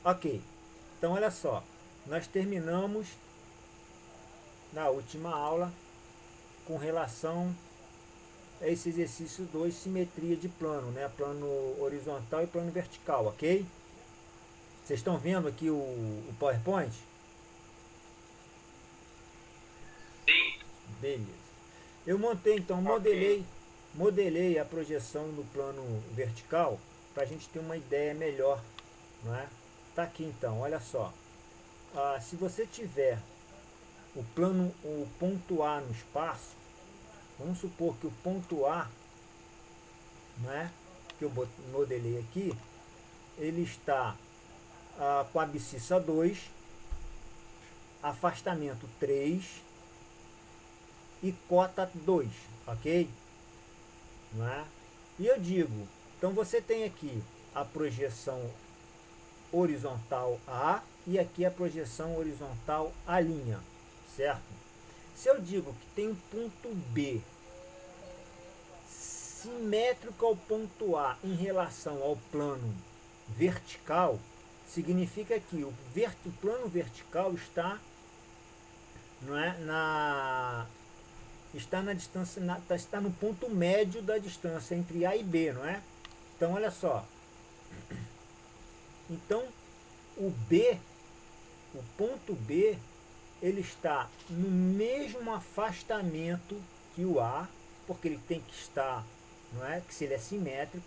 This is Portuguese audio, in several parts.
Ok, então olha só, nós terminamos na última aula com relação a esse exercício 2, simetria de plano, né? Plano horizontal e plano vertical, ok? Vocês estão vendo aqui o PowerPoint? Sim, Beleza. Eu montei, então, ok. modelei a projeção no plano vertical para a gente ter uma ideia melhor, não é? Tá aqui então, olha só. Se você tiver o ponto A no espaço, vamos supor que o ponto A, não é? Que eu modelei aqui, ele está com a abscissa 2, afastamento 3 e cota 2, ok? Não é? E eu digo, então você tem aqui a projeção horizontal A e aqui a projeção horizontal A', certo? Se eu digo que tem um ponto B simétrico ao ponto A em relação ao plano vertical, significa que o plano vertical está, não é, está na distância, está no ponto médio da distância entre A e B, não é? Então olha só, então o B, o ponto B, ele está no mesmo afastamento que o A, porque ele tem que estar, não é? Que se ele é simétrico,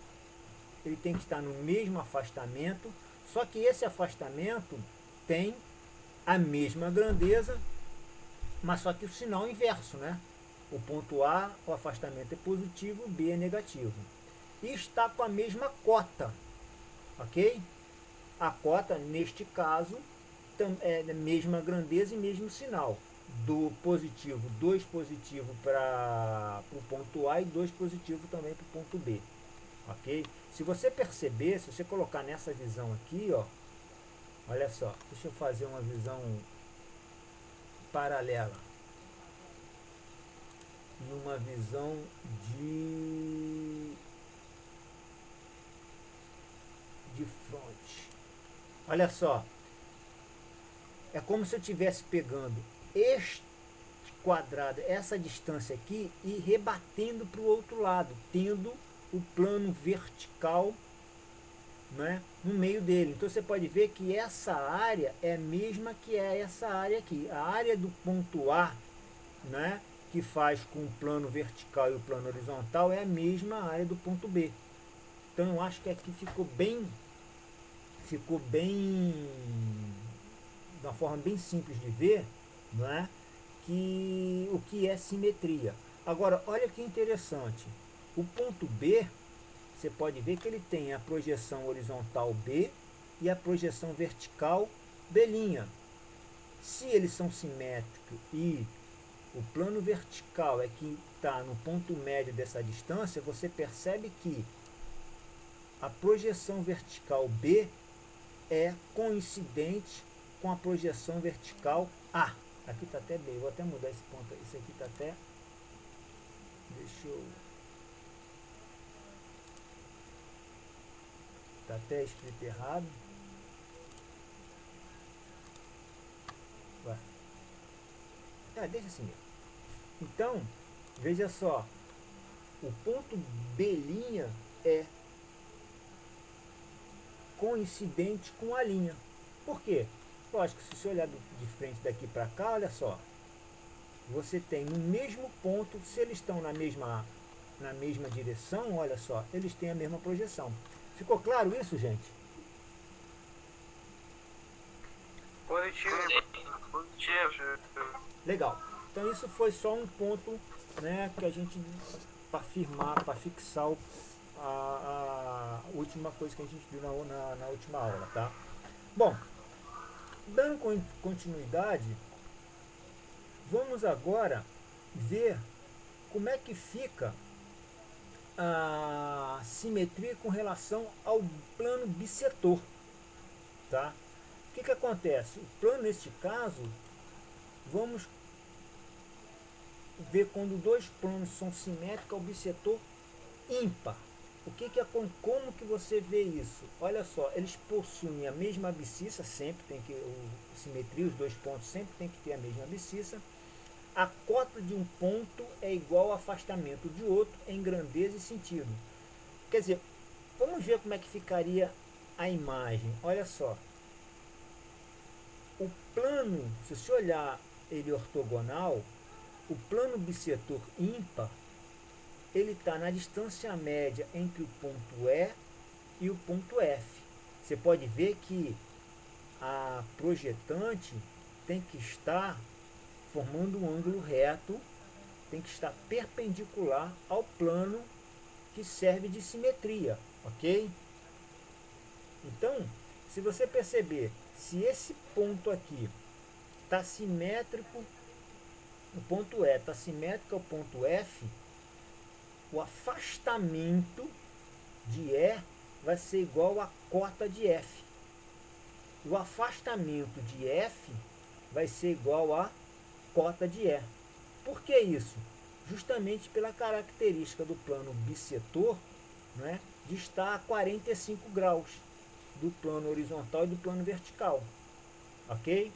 ele tem que estar no mesmo afastamento, só que esse afastamento tem a mesma grandeza, mas só que o sinal inverso, né? O ponto A, o afastamento é positivo, o B é negativo. E está com a mesma cota, ok? A cota, neste caso, é da mesma grandeza e mesmo sinal. Do positivo, 2 positivo para o ponto A e 2 positivo também para o ponto B. Ok? Se você perceber, se você colocar nessa visão aqui, ó, olha só, deixa eu fazer uma visão paralela e uma visão de de front. Olha só, é como se eu estivesse pegando este quadrado, essa distância aqui, e rebatendo para o outro lado, tendo o plano vertical, né, no meio dele. Então você pode ver que essa área é a mesma que é essa área aqui. A área do ponto A, né, que faz com o plano vertical e o plano horizontal, é a mesma área do ponto B. Então eu acho que aqui ficou bem, de uma forma bem simples de ver, não é? Que o que é simetria. Agora, olha que interessante. O ponto B, você pode ver que ele tem a projeção horizontal B e a projeção vertical B'. Se eles são simétricos e o plano vertical é que está no ponto médio dessa distância, você percebe que a projeção vertical B é coincidente com a projeção vertical A. Aqui está até bem, vou até mudar esse ponto. Esse aqui está até. Deixa eu. Está até escrito errado. Vai. Deixa assim mesmo. Então, veja só. O ponto B' é coincidente com a linha. Por quê? Lógico, se você olhar de frente daqui para cá, olha só. Você tem no mesmo ponto, se eles estão na mesma direção, olha só, eles têm a mesma projeção. Ficou claro isso, gente? Positivo. Positivo. Legal. Então isso foi só um ponto, né, que a gente, para afirmar, para fixar a última coisa que a gente viu na última aula, tá? Bom, dando continuidade, vamos agora ver como é que fica a simetria com relação ao plano bissetor, tá? O que acontece? O plano, neste caso, vamos ver quando dois planos são simétricos ao bissetor ímpar. Como que você vê isso? Olha só, eles possuem a mesma abscissa, sempre tem que, simetria, os dois pontos sempre tem que ter a mesma abscissa. A cota de um ponto é igual ao afastamento de outro em grandeza e sentido. Quer dizer, vamos ver como é que ficaria a imagem. Olha só, o plano, se você olhar ele ortogonal, o plano bissetor ímpar, ele está na distância média entre o ponto E e o ponto F. Você pode ver que a projetante tem que estar formando um ângulo reto, tem que estar perpendicular ao plano que serve de simetria, ok? Então, se você perceber, se esse ponto aqui está simétrico, o ponto E está simétrico ao ponto F, o afastamento de E vai ser igual a cota de F. O afastamento de F vai ser igual a cota de E. Por que isso? Justamente pela característica do plano bissetor, né, de estar a 45 graus do plano horizontal e do plano vertical. Ok?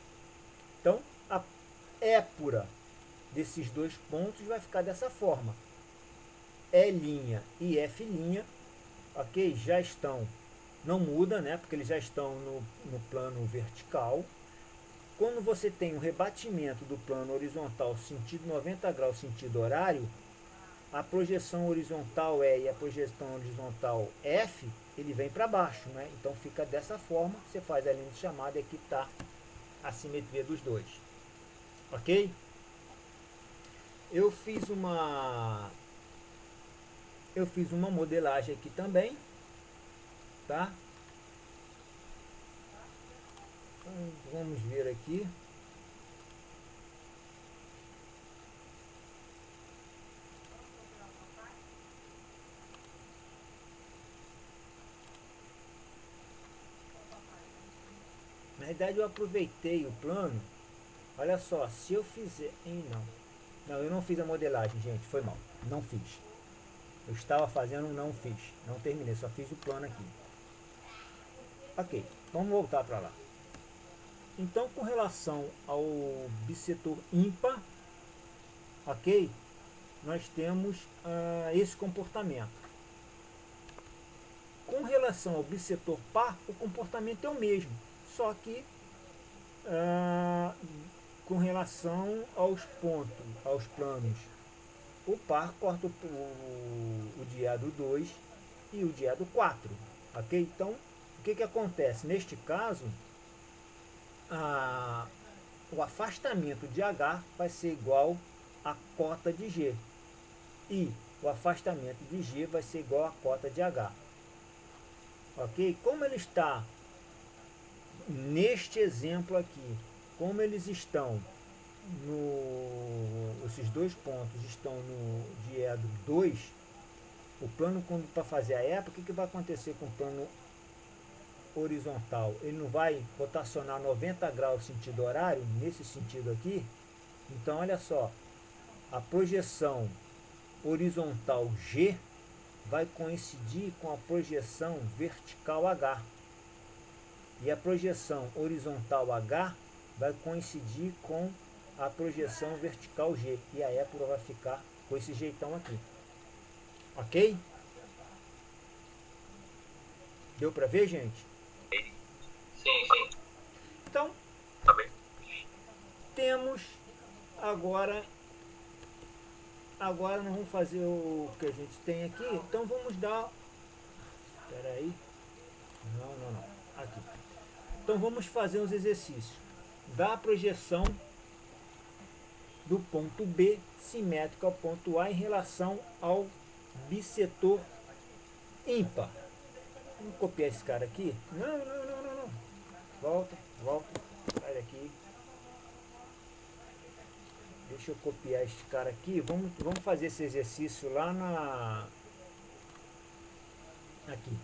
Então, a épura desses dois pontos vai ficar dessa forma. E' e F', ok? Já estão, não muda, né? Porque eles já estão no plano vertical. Quando você tem um rebatimento do plano horizontal sentido 90 graus, sentido horário, a projeção horizontal E e a projeção horizontal F, ele vem para baixo, né? Então fica dessa forma, você faz a linha de chamada e aqui está a simetria dos dois. Ok? Eu fiz uma modelagem aqui também, tá? Então, vamos ver aqui. Na verdade eu aproveitei o plano. Olha só, se eu fizer... Não, eu não fiz a modelagem, gente, foi mal. Não fiz. Eu estava fazendo, não fiz. Não terminei, só fiz o plano aqui. Ok, vamos voltar para lá. Então, com relação ao bissetor ímpar, ok? Nós temos esse comportamento. Com relação ao bissetor par, o comportamento é o mesmo. Só que com relação aos pontos, aos planos, o par corta o diado 2 e o diado 4. Ok? Então, o que acontece? Neste caso, o afastamento de H vai ser igual a cota de G. E o afastamento de G vai ser igual a cota de H. Ok? Como ele está neste exemplo aqui, como eles estão esses dois pontos estão no diedro 2, o plano, quando para fazer a época, o que vai acontecer com o plano horizontal? Ele não vai rotacionar 90 graus sentido horário, nesse sentido aqui. Então, olha só, a projeção horizontal G vai coincidir com a projeção vertical H. E a projeção horizontal H vai coincidir com a projeção vertical G. E a épura vai ficar com esse jeitão aqui. Ok? Deu para ver, gente? Sim. Então, Tá bem. temos agora nós vamos fazer o que a gente tem aqui. Então vamos dar... Espera aí. Não. Aqui. Então vamos fazer os exercícios. Da projeção do ponto B simétrico ao ponto A em relação ao bissetor ímpar. Vamos copiar esse cara aqui? Não. Volta. Sai daqui. Deixa eu copiar este cara aqui. Vamos fazer esse exercício lá aqui.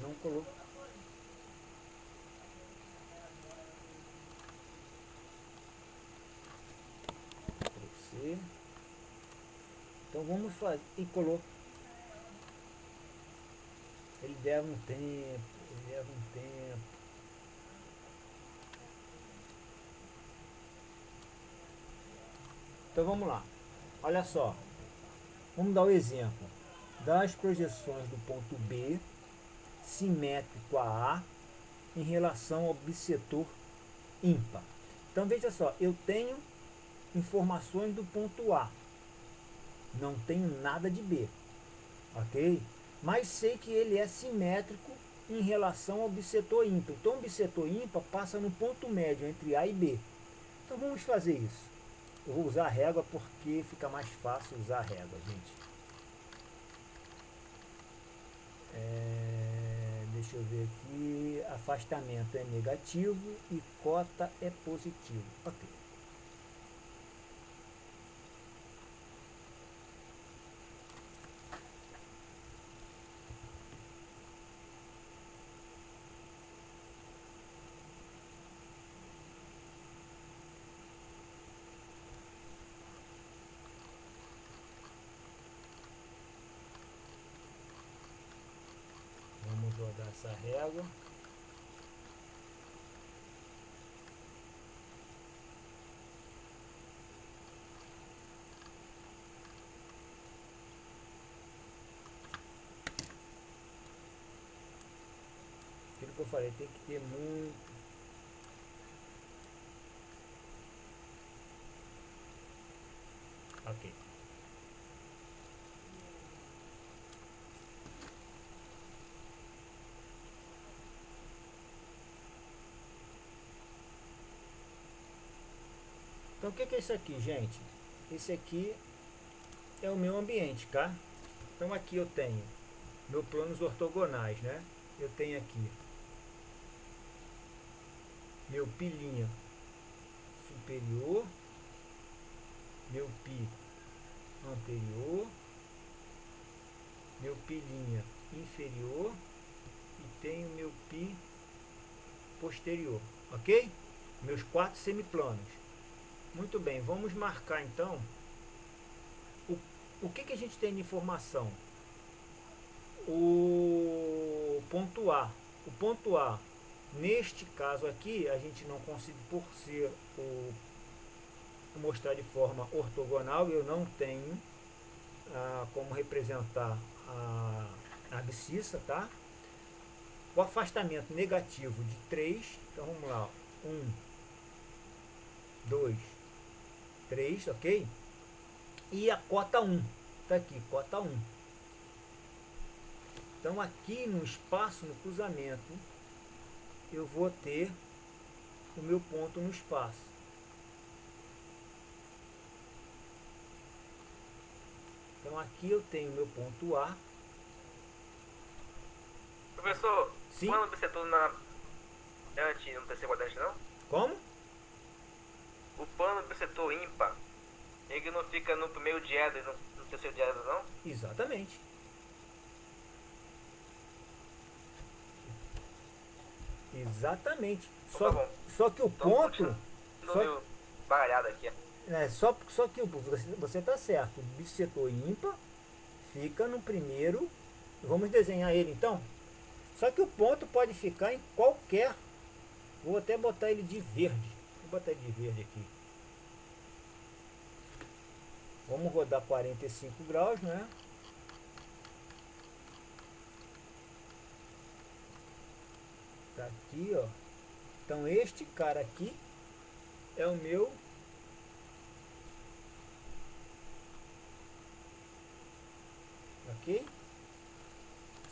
Não colocou. Então vamos fazer. E colocou. Ele leva um tempo, ele leva um tempo. Então vamos lá. Olha só. Vamos dar o exemplo das projeções do ponto B simétrico a A em relação ao bissetor ímpar. Então veja só, eu tenho informações do ponto A, não tenho nada de B, ok? Mas sei que ele é simétrico em relação ao bissetor ímpar. Então o bissetor ímpar passa no ponto médio entre A e B. Então vamos fazer isso. Eu vou usar a régua porque fica mais fácil usar a régua, gente. Deixa eu ver aqui. Afastamento é negativo e cota é positivo. Ok. Vamos rodar essa régua. Aquilo que eu falei, tem que ter muito. Ok. Então o que é isso aqui, gente? Esse aqui é o meu ambiente, tá? Então aqui eu tenho meus planos ortogonais, né? Eu tenho aqui meu pilinha superior, meu pi anterior, meu pilinha inferior e tenho meu pi posterior, ok? Meus 4 semiplanos. Muito bem, vamos marcar então o que a gente tem de informação. O ponto A. O ponto A, neste caso aqui, a gente não consegue, por ser mostrar de forma ortogonal, eu não tenho como representar a abscissa, tá? O afastamento negativo de 3, então vamos lá, 1, 2, 3, ok? E a cota 1, tá aqui, cota 1. Então aqui no espaço, no cruzamento, eu vou ter o meu ponto no espaço. Então aqui eu tenho meu ponto A. Professor, Sim? quando você bissetor é anti no terceiro quadrante, não? Como? O pano bissetor ímpar, ele não fica no primeiro diedro e no terceiro diedro, não? Exatamente. Exatamente. Então Só, tá bom. só que o Então, ponto. Tô Só, meio baralhado aqui. só que você está certo. O bissetor ímpar fica no primeiro. Vamos desenhar ele então. Só que o ponto pode ficar em qualquer. Vou até botar ele de verde. Vou botar ele de verde aqui. Vamos rodar 45 graus, né? Tá aqui, ó. Então este cara aqui é o meu ok?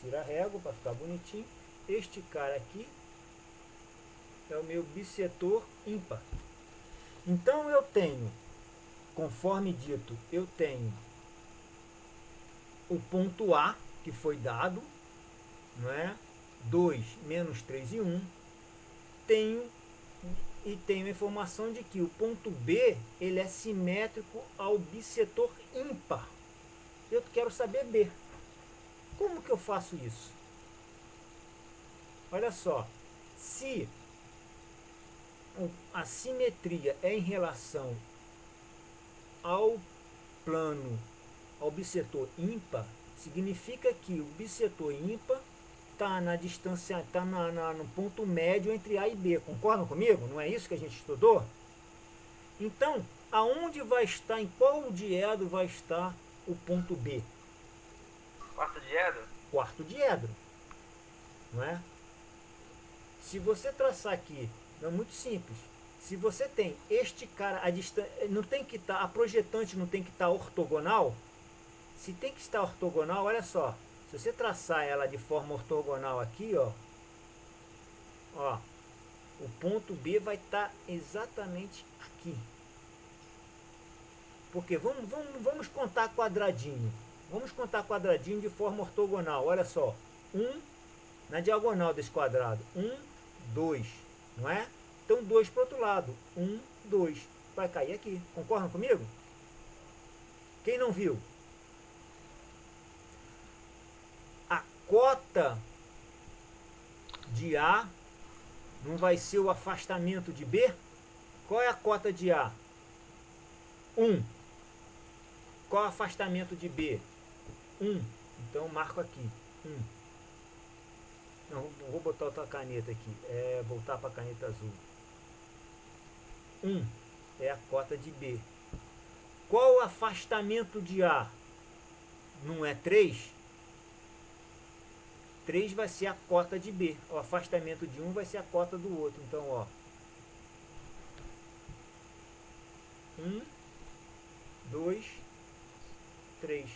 Tira a régua para ficar bonitinho. Este cara aqui é o meu bissetor ímpar. Então eu tenho, conforme dito, eu tenho o ponto A que foi dado, não é? 2 menos 3 e 1. Tenho a informação de que o ponto B ele é simétrico ao bissetor ímpar. Eu quero saber B. Como que eu faço isso? Olha só, se a simetria é em relação ao plano ao bissetor ímpar, significa que o bissetor ímpar está na distância, está no ponto médio entre A e B. Concordam comigo? Não é isso que a gente estudou? Então, aonde vai estar, em qual diedro vai estar o ponto B? Quarto diedro? Quarto diedro. Não é? Se você traçar aqui, não é muito simples. Se você tem este cara, a distância, não tem que estar, a projetante não tem que estar ortogonal. Se tem que estar ortogonal, olha só. Se você traçar ela de forma ortogonal aqui, ó, o ponto B vai estar exatamente aqui. Porque vamos contar quadradinho. Vamos contar quadradinho de forma ortogonal. Olha só. 1 na diagonal desse quadrado. 1, 2. Não é? Então 2 para o outro lado. 1, 2. Vai cair aqui. Concordam comigo? Quem não viu? A cota de A não vai ser o afastamento de B? Qual é a cota de A? 1. Qual é o afastamento de B? 1. Então eu marco aqui. 1. Não vou botar outra caneta aqui. Voltar para a caneta azul. 1 é a cota de B. Qual o afastamento de A? Não é 3? 3 vai ser a cota de B. O afastamento de um vai ser a cota do outro. Então, ó. 1, 2, 3.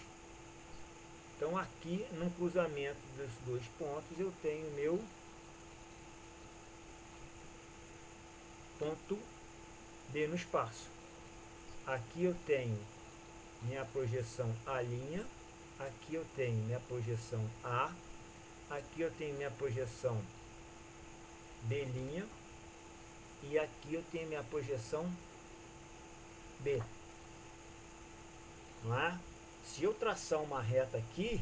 Então aqui no cruzamento dos dois pontos eu tenho meu ponto B no espaço. Aqui eu tenho minha projeção A', aqui eu tenho minha projeção A, aqui eu tenho minha projeção B' e aqui eu tenho minha projeção B. Não é? Se eu traçar uma reta aqui,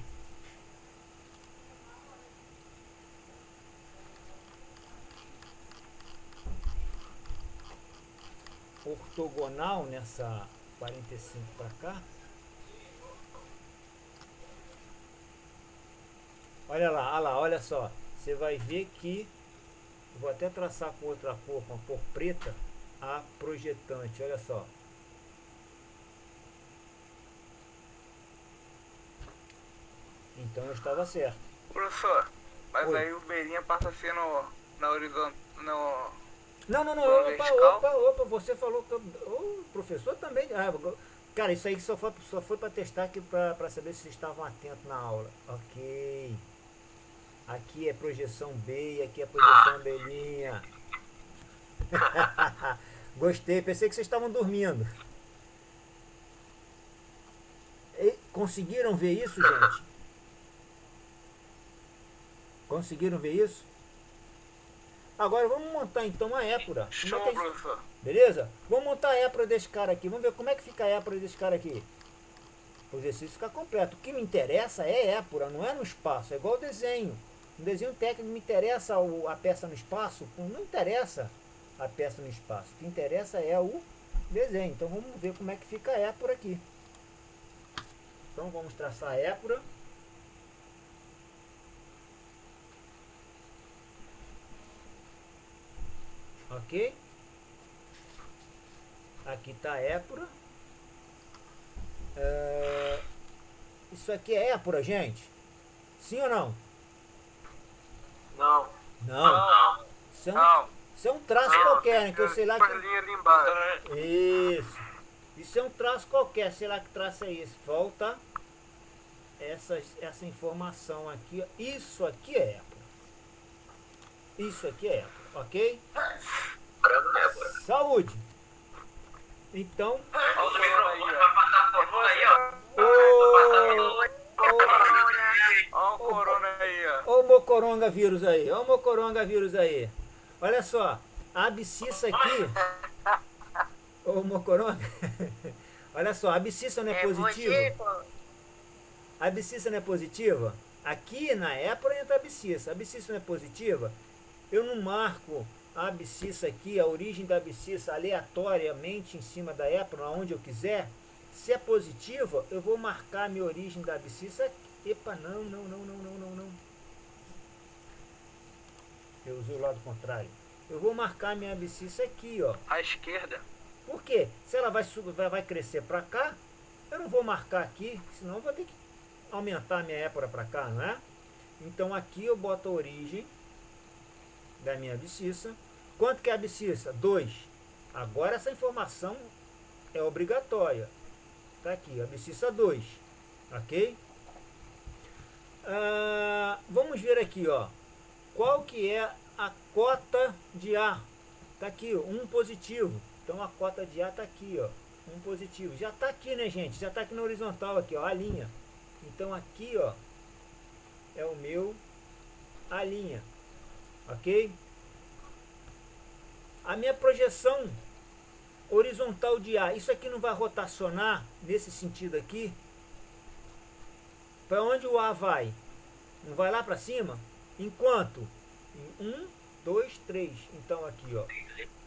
ortogonal nessa 45 para cá, olha só, você vai ver que, vou até traçar com outra cor, com a cor preta, a projetante, olha só. Então eu estava certo. Professor, mas Oi. aí o beirinha passa a ser na horizontal. Não, No vertical? opa, você falou que o professor também. Cara, isso aí só foi para testar aqui para saber se vocês estavam atentos na aula. Ok. Aqui é projeção B e aqui é projeção B'. Gostei, pensei que vocês estavam dormindo. Conseguiram ver isso, gente? Conseguiram ver isso? Agora vamos montar então a épora. Show, professor. Beleza? Vamos montar a épora desse cara aqui. Vamos ver como é que fica a épora desse cara aqui. O exercício fica completo. O que me interessa é épora, não é no espaço. É igual o desenho. No desenho técnico me interessa a peça no espaço. Não interessa a peça no espaço. O que interessa é o desenho. Então vamos ver como é que fica a épora aqui. Então vamos traçar a épora. Ok? Aqui está a épora. Isso aqui é épora, gente? Sim ou não? Não. Não. Isso é um traço qualquer, né? Que eu sei lá que... linha ali embaixo. Isso. Isso é um traço qualquer, sei lá que traço é esse. Falta essa informação aqui. Isso aqui é épora. Isso aqui é épora. Ok? Saúde! Então. Olha o corona aí, ó. Olha o mocorongavírus aí. Olha o mocorongavírus aí. Olha só. A abscissa aqui. Ô mocoronga. Olha só. A abscissa não é positiva? A abscissa não é positiva? Aqui na épora entra a abscissa. A abscissa não é positiva? Eu não marco a abscissa aqui, a origem da abscissa aleatoriamente em cima da épora, onde eu quiser. Se é positiva, eu vou marcar a minha origem da abscissa. Epa, não. Eu usei o lado contrário. Eu vou marcar minha abscissa aqui, ó. À esquerda. Por quê? Se ela vai crescer para cá, eu não vou marcar aqui, senão eu vou ter que aumentar a minha épora para cá, não é? Então aqui eu boto a origem da minha abscissa. Quanto que é a abscissa? 2. Agora essa informação é obrigatória. Está aqui, abscissa 2. Ok? Vamos ver aqui, ó. Qual que é a cota de A? Está aqui, 1 positivo. Então a cota de A está aqui, ó. 1 positivo. Já está aqui, né, gente? Já está aqui na horizontal, aqui, ó, a linha. Então aqui, ó, é o meu a linha. Ok? A minha projeção horizontal de A, isso aqui não vai rotacionar nesse sentido aqui? Para onde o A vai? Não vai lá para cima? Enquanto? Em 1, 2, 3. Então aqui, ó.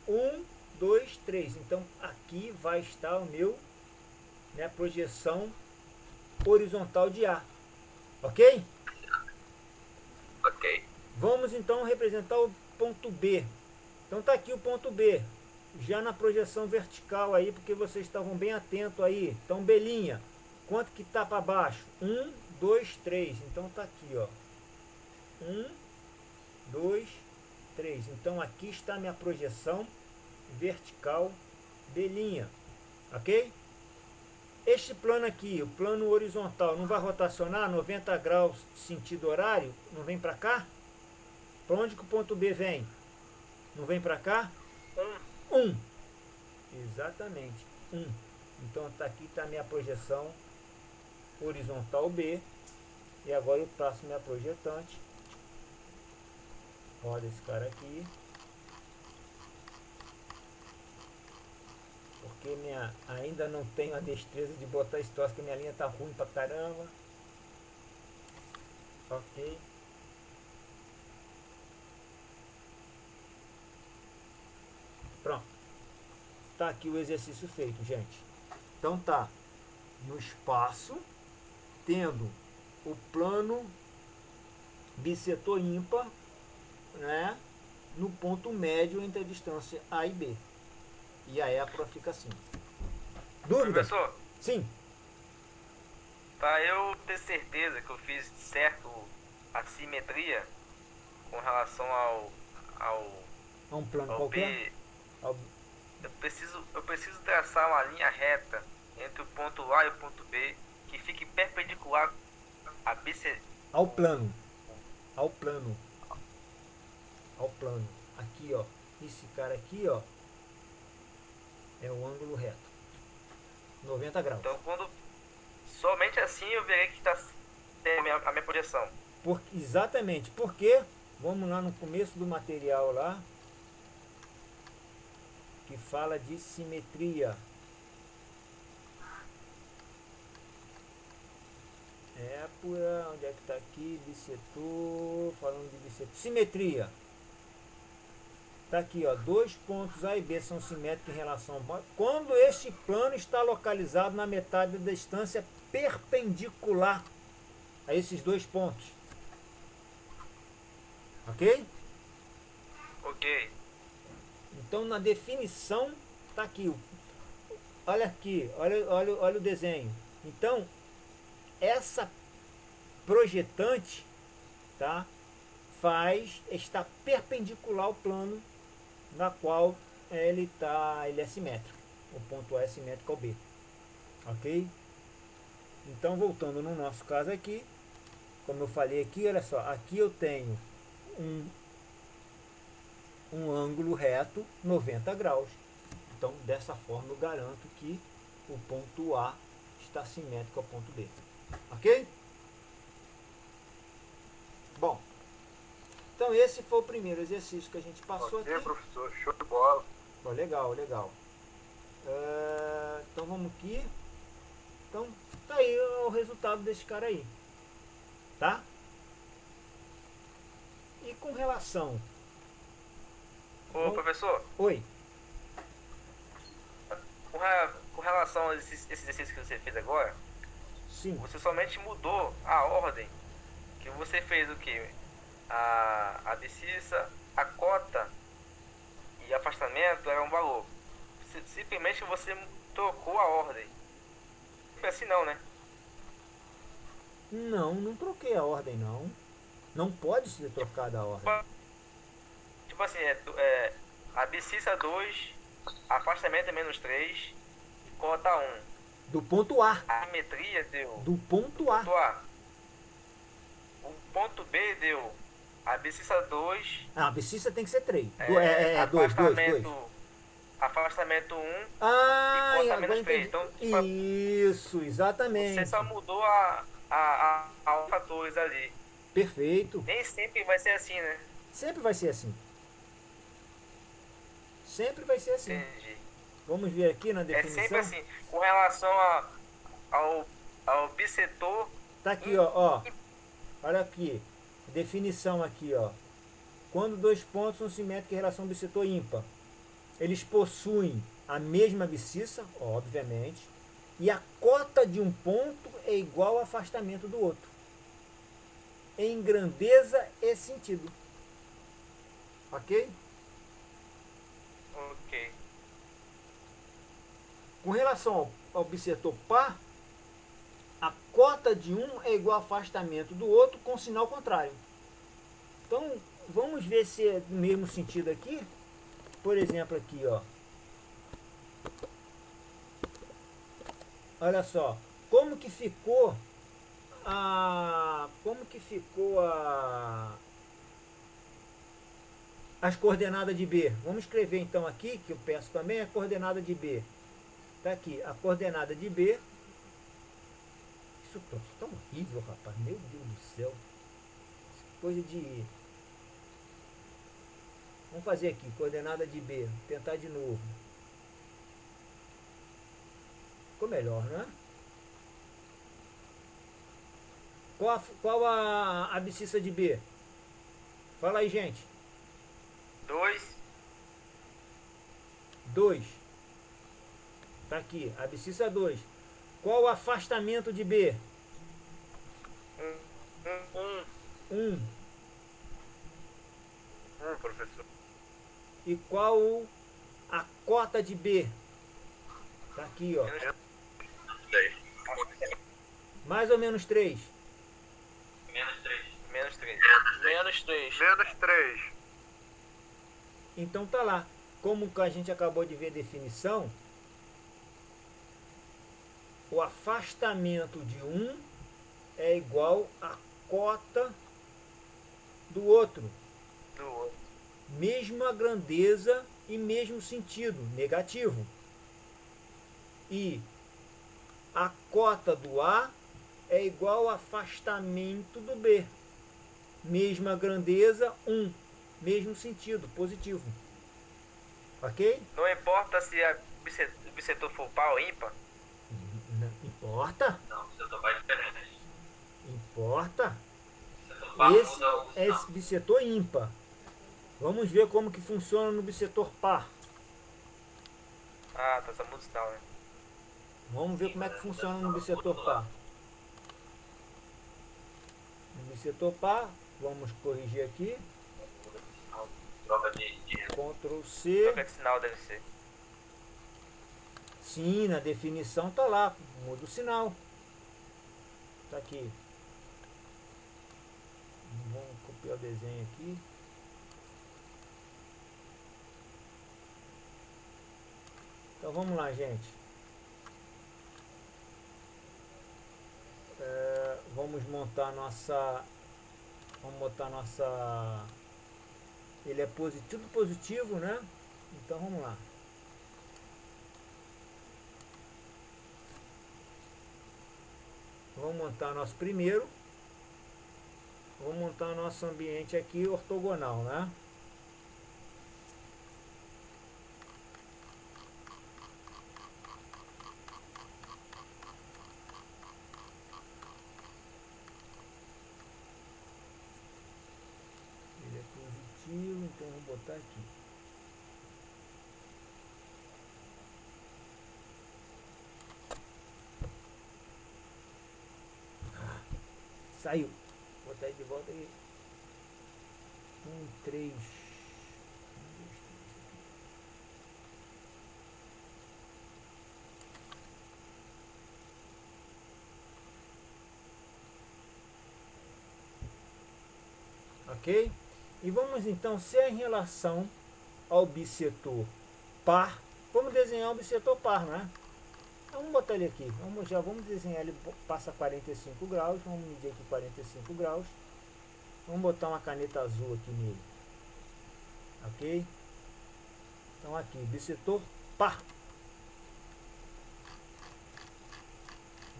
1, 2, 3. Então aqui vai estar o meu, né, projeção horizontal de A. Ok? Ok. Vamos então representar o ponto B. Então está aqui o ponto B, já na projeção vertical aí, porque vocês estavam bem atentos aí. Então, belinha, quanto que está para baixo? 1, 2, 3. Então está aqui, ó. 1, 2, 3. Então aqui está a minha projeção vertical belinha. Ok? Este plano aqui, o plano horizontal, não vai rotacionar 90 graus sentido horário? Não vem para cá? Para onde que o ponto B vem? Não vem para cá? 1. Exatamente. 1. Então tá aqui está a minha projeção horizontal B. E agora eu traço minha projetante. Roda esse cara aqui. Porque ainda não tenho a destreza de botar esse troço, que minha linha tá ruim pra caramba. Ok. Pronto. Tá aqui o exercício feito, gente. Então tá no espaço, tendo o plano bissetor ímpar, né, no ponto médio entre a distância A e B. E a épora fica assim. Dúvida? Professor? Sim. Para eu ter certeza que eu fiz certo a simetria com relação A um plano ao qualquer? B, eu preciso traçar uma linha reta entre o ponto A e o ponto B que fique perpendicular a BC. Ao plano. Ao plano. Ao plano. Aqui, ó. Esse cara aqui, ó, é o ângulo reto. 90 graus. Então, somente assim eu verei que está a minha projeção. Exatamente. Porque, vamos lá no começo do material lá, que fala de simetria. Épora, onde é que está aqui? Bissetor, falando de bissetor. Simetria. Está aqui, ó, 2 pontos A e B são simétricos em relação ao... Quando este plano está localizado na metade da distância perpendicular a esses 2 pontos. Ok? Ok. Então, na definição, está aqui. Olha aqui, olha o desenho. Então, essa projetante, tá, está perpendicular ao plano na qual ele é simétrico. O ponto A é simétrico ao B. Ok? Então, voltando no nosso caso aqui, como eu falei aqui, olha só, aqui eu tenho um ângulo reto 90 graus. Então, dessa forma, eu garanto que o ponto A está simétrico ao ponto B. Ok? Bom, então esse foi o primeiro exercício que a gente passou aqui. Professor, show de bola. Oh, legal, legal. Então vamos aqui. Então, tá aí o resultado desse cara aí. Tá? E com relação... Ô, professor. Oi. com relação a esse exercício que você fez agora, Sim. você somente mudou a ordem. Que você fez o que? A abscissa, a cota e afastamento era um valor. Simplesmente você trocou a ordem. Foi assim não, né? Não, não troquei a ordem não. Não pode ser trocada a ordem. Tipo assim, abscissa 2, afastamento é -3 e cota 1. Do ponto A. A simetria deu Do ponto A. ponto A. O ponto B deu abscissa 2, Ah, a abscissa tem que ser 3. afastamento, afastamento 1 Ah, e cota agora -3. entendi. Então, tipo, Isso, você exatamente. só mudou a fatores ali. Perfeito. Nem sempre vai ser assim, né? Sempre vai ser assim. Sempre vai ser assim. Entendi. Vamos ver aqui na É definição. sempre assim. Com relação ao bissetor. Tá aqui, ó. Olha aqui. Definição aqui, ó. Quando dois pontos são simétricos em relação ao bissetor ímpar, eles possuem a mesma abscissa, obviamente, e a cota de um ponto é igual ao afastamento do outro, em grandeza e sentido. Ok? Ok. Com relação ao bissetor par, a cota de um é igual ao afastamento do outro com sinal contrário. Então, vamos ver se é no mesmo sentido aqui. Por exemplo, aqui, ó. Olha só, como que ficou as coordenadas de B? Vamos escrever então aqui, que eu peço também a coordenada de B. Tá aqui, a coordenada de B. Isso tá horrível, rapaz. Meu Deus do céu. Coisa de... Vamos fazer aqui, coordenada de B. Vou tentar de novo. Ficou melhor, não é? Qual a abscissa de B? Fala aí, gente. 2. 2. Tá aqui, abscissa 2. Qual o afastamento de B? 1. Professor. E qual a cota de B? Tá aqui, ó. Mais ou menos 3. Menos 3. Então tá lá. Como a gente acabou de ver a definição, o afastamento de um é igual à cota do outro. Mesma grandeza e mesmo sentido, negativo. E a cota do A é igual ao afastamento do B. Mesma grandeza, 1. Mesmo sentido, positivo. Ok? Não importa se o bissetor for par ou ímpar. Não importa? Não, o bissetor par é diferente. Importa. Esse É esse bissetor ímpar. Vamos ver como que funciona no bissetor par. Ah, tá, só muda o sinal, né? Vamos ver como é que funciona no bissetor par. No bissetor par, vamos corrigir aqui. Ctrl C. Troca de sinal deve ser. Sim, na definição tá lá. Muda o sinal. Tá aqui. Vamos copiar o desenho aqui. Então vamos lá, gente. Vamos montar nossa... Vamos botar nossa... Ele é tudo positivo, né? Então vamos lá. Vamos montar nosso primeiro. Vamos montar nosso ambiente aqui ortogonal, né? Ele é positivo, então vou botar aqui. Saiu. Vou botar ele de volta aí. 1, 3. Ok? E vamos então, se é em relação ao bissetor par, vamos desenhar um bissetor par, né? Vamos botar ele aqui, já vamos desenhar, ele passa 45 graus, vamos medir aqui 45 graus, vamos botar uma caneta azul aqui nele, ok? Então aqui, bissetor par,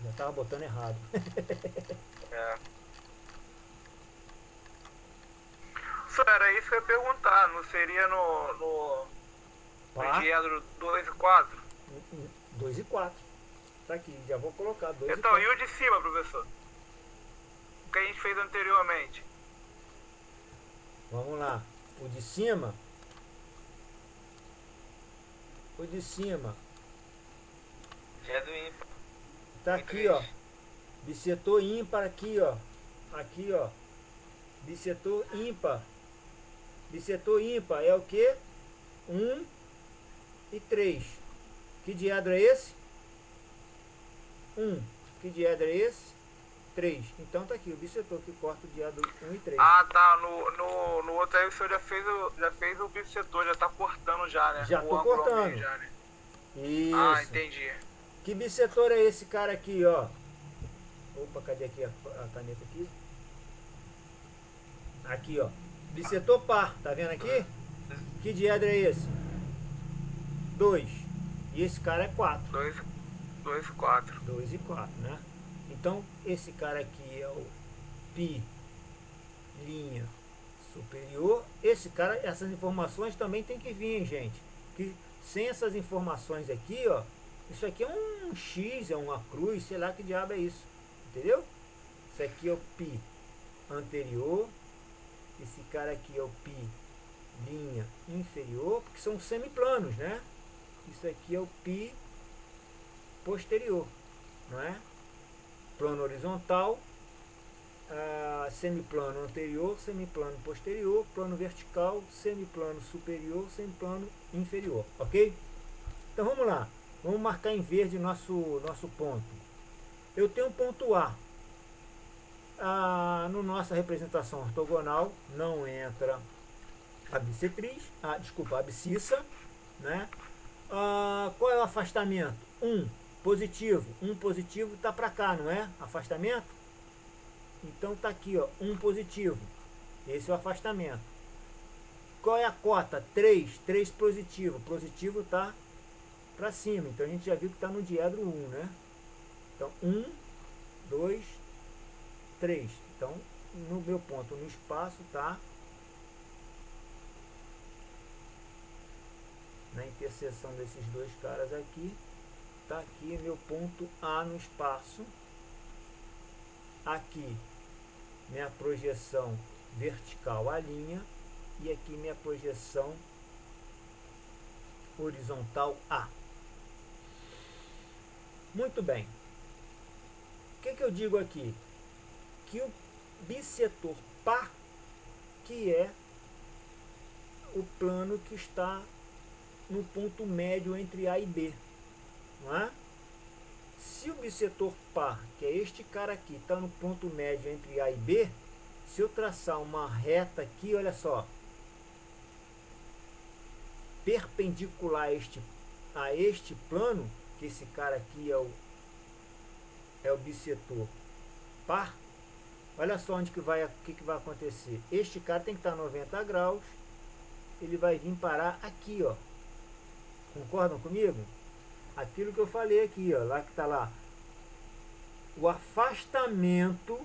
já estava botando errado. É. Era isso que eu ia perguntar, não seria no diedro 2 e 4? 2 e 4, tá aqui, já vou colocar 2 então, e 4. E o de cima, professor? O que a gente fez anteriormente? Vamos lá, o de cima, Diedro ímpar. tá aqui, ó, bissetor ímpar aqui, ó, bissetor ímpar. Bissetor ímpar é o que? 1 e 3. Que diedro é esse? 1. Que diedro é esse? 3. Então tá aqui o bissetor que corta o diedro 1 e 3. Ah, tá. No outro aí o senhor já fez o bissetor, já tá cortando já, né? Já tô cortando. Já, né? Isso. Ah, entendi. Que bissetor é esse cara aqui, ó? Opa, cadê aqui a caneta aqui? Aqui, ó. Bissetor par, tá vendo aqui? Que diedro é esse? 2. E esse cara é 4. 2 e 4. 2 e 4, né? Então, esse cara aqui é o π linha superior. Esse cara, essas informações também tem que vir, hein, gente? Que sem essas informações aqui, ó, isso aqui é um X, é uma cruz, sei lá que diabo é isso. Entendeu? Isso aqui é o π anterior. Esse cara aqui é o π linha inferior, porque são semiplanos, né? Isso aqui é o π posterior, não é? Plano horizontal, semiplano anterior, semiplano posterior, plano vertical, semiplano superior, semiplano inferior, ok? Então vamos lá, vamos marcar em verde nosso ponto. Eu tenho um ponto A. No nossa representação ortogonal não entra a bissetriz, a abscissa, né? Qual é o afastamento? 1 positivo. 1 positivo está para cá, não é? Afastamento. Então está aqui, ó, 1 positivo. Esse é o afastamento. Qual é a cota? 3. 3 positivo. Positivo está para cima. Então a gente já viu que está no diedro 1, né? Então 1, 2, 3. Então no meu ponto no espaço está na interseção desses dois caras aqui. Está aqui meu ponto A no espaço. Aqui minha projeção vertical a linha. E aqui minha projeção horizontal A. Muito bem. O que eu digo aqui? Que o bissetor par, que é o plano que está no ponto médio entre A e B. Não é? Se o bissetor par, que é este cara aqui, está no ponto médio entre A e B, se eu traçar uma reta aqui, olha só, perpendicular a este plano, que esse cara aqui é o bissetor par, olha só onde que vai acontecer. Este cara tem que estar 90 graus, ele vai vir parar aqui, ó. Concordam comigo? Aquilo que eu falei aqui, ó, lá que está lá. O afastamento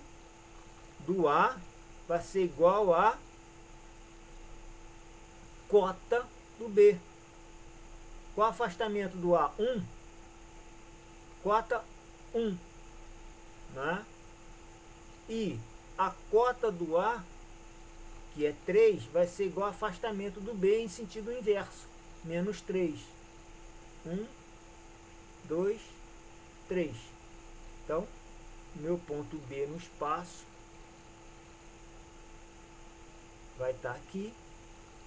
do A vai ser igual a cota do B. Qual o afastamento do A? 1. Cota 1. Né? E a cota do A, que é 3, vai ser igual ao afastamento do B em sentido inverso. Menos 3. 1, 2, 3. Então, meu ponto B no espaço vai estar aqui.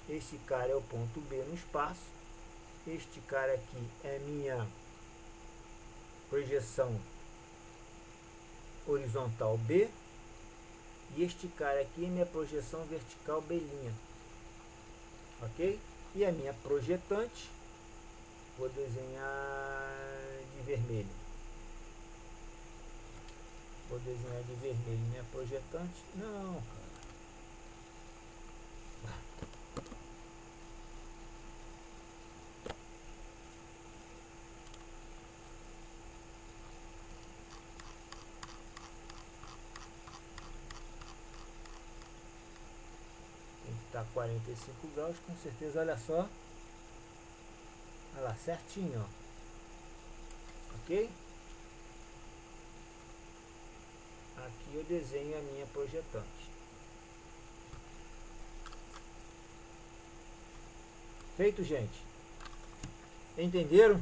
Este cara é o ponto B no espaço. Este cara aqui é minha projeção horizontal B. E este cara aqui é minha projeção vertical B'. Ok? E a minha projetante, vou desenhar de vermelho. Vou desenhar de vermelho minha projetante. Não, cara. Tá 45 graus, com certeza, olha só. Olha lá, certinho, ó. Ok? Aqui eu desenho a minha projetante. Feito, gente? Entenderam?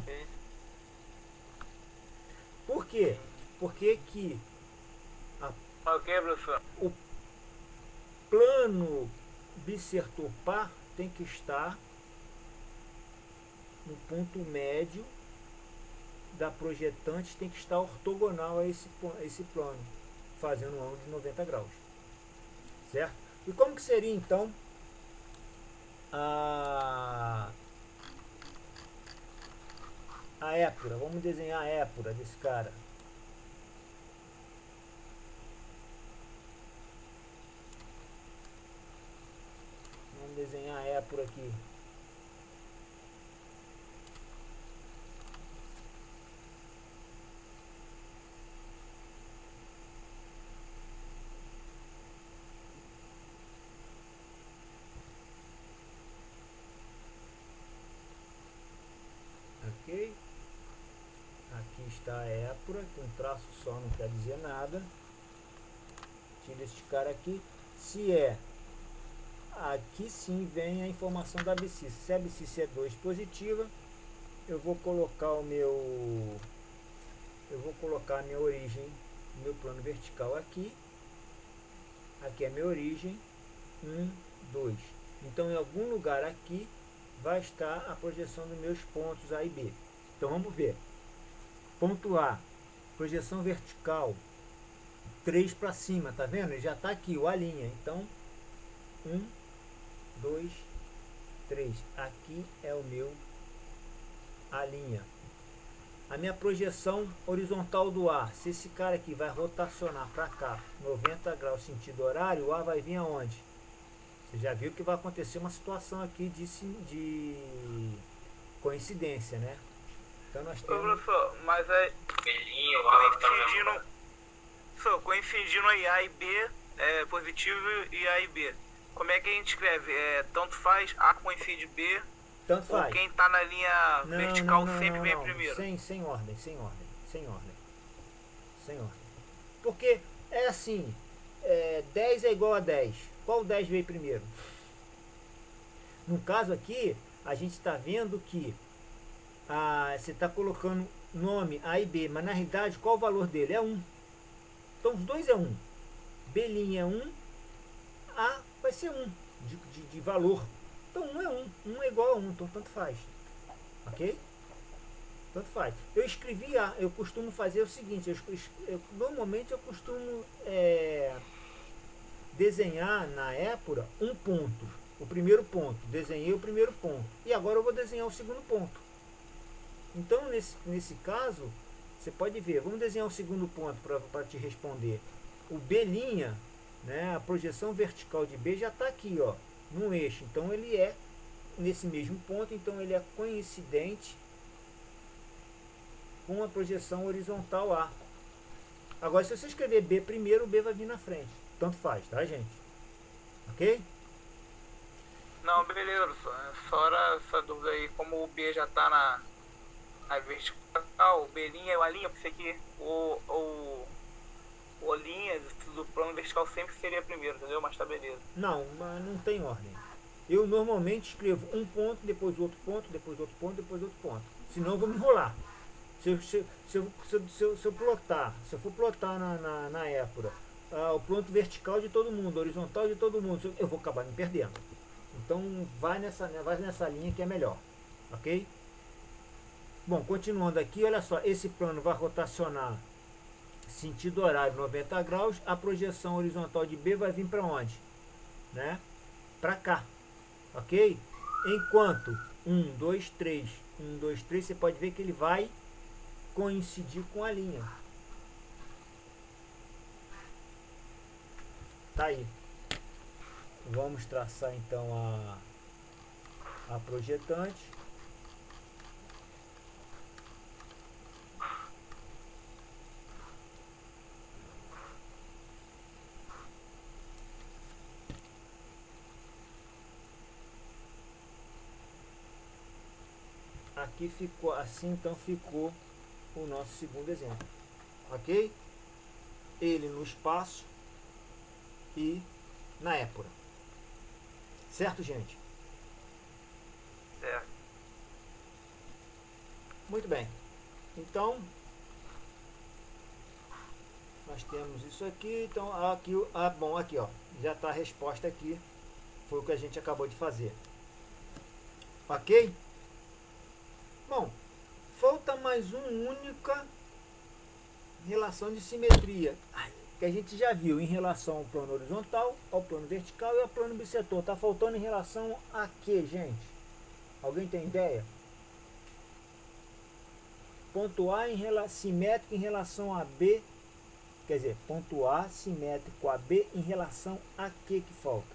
Por quê? Porque que Ok, professor. o plano bissetor par tem que estar no ponto médio da projetante, tem que estar ortogonal a esse plano, fazendo um ângulo de 90 graus. Certo? E como que seria então a épura? Vamos desenhar a épura desse cara. Vamos desenhar a épura aqui. Ok? Aqui está a épura, que um traço só não quer dizer nada. Tira este cara aqui. Se é, aqui sim vem a informação da abscissa. Se a abscissa é 2 positiva, eu vou colocar a minha origem, meu plano vertical aqui. Aqui é a minha origem, 1, 2. Então em algum lugar aqui vai estar a projeção dos meus pontos A e B. Então vamos ver. Ponto A, projeção vertical 3 para cima, tá vendo? Ele já está aqui, o A'. Então 1, 2, 3. Aqui é o meu A'. A minha projeção horizontal do A, se esse cara aqui vai rotacionar para cá 90 graus sentido horário, o A vai vir aonde? Você já viu que vai acontecer uma situação aqui de coincidência, né? Então nós temos... Professor, mas é coincidindo aí A e B, positivo e A e B. Como é que a gente escreve? Tanto faz, A coincide B, tanto faz. Ou quem está na linha vertical sempre vem primeiro? Sem ordem. Porque é assim, 10 é igual a 10. Qual 10 veio primeiro? No caso aqui, a gente está vendo que você está colocando nome A e B, mas na realidade qual o valor dele? É 1. Então os dois é 1. B' é 1, A vai ser 1 de valor. Então 1 é 1. 1 é igual a 1, então tanto faz. Ok? Tanto faz. Eu escrevi A, eu costumo fazer o seguinte, normalmente eu costumo desenhar na épura um ponto. O primeiro ponto. Desenhei o primeiro ponto. E agora eu vou desenhar o segundo ponto. Então nesse caso, você pode ver, vamos desenhar o segundo ponto para te responder. O B', né, a projeção vertical de B já está aqui, ó, no eixo. Então ele é nesse mesmo ponto, então ele é coincidente com a projeção horizontal A. Agora, se você escrever B primeiro, o B vai vir na frente. Tanto faz, tá, gente? Ok? Não, beleza. Só era essa dúvida aí, como o B já está na vertical, o B' e o A', eu pensei que o linha do plano vertical sempre seria primeiro, entendeu? Mas tá beleza. Não, mas não tem ordem. Eu normalmente escrevo um ponto, depois outro ponto, depois outro ponto, depois outro ponto. Senão eu vou me enrolar. Se eu for plotar na épura o ponto vertical de todo mundo, horizontal de todo mundo, eu vou acabar me perdendo. Então vai nessa linha que é melhor, ok? Bom, continuando aqui, olha só, esse plano vai rotacionar sentido horário 90 graus, a projeção horizontal de B vai vir para onde? Né? Para cá, ok? Enquanto 1, 2, 3, 1, 2, 3, você pode ver que ele vai coincidir com a linha. Tá aí. Vamos traçar então a projetante. Aqui ficou assim, então ficou o nosso segundo exemplo, ok? Ele no espaço e na épura, certo, gente? Certo. Muito bem, então nós temos isso aqui, então aqui, bom, aqui ó, já está a resposta aqui, foi o que a gente acabou de fazer, ok? Bom, falta mais uma única relação de simetria, que a gente já viu em relação ao plano horizontal, ao plano vertical e ao plano bissetor. Está faltando em relação a quê, gente? Alguém tem ideia? Ponto A simétrico em relação a B, quer dizer, ponto A simétrico a B em relação a que falta?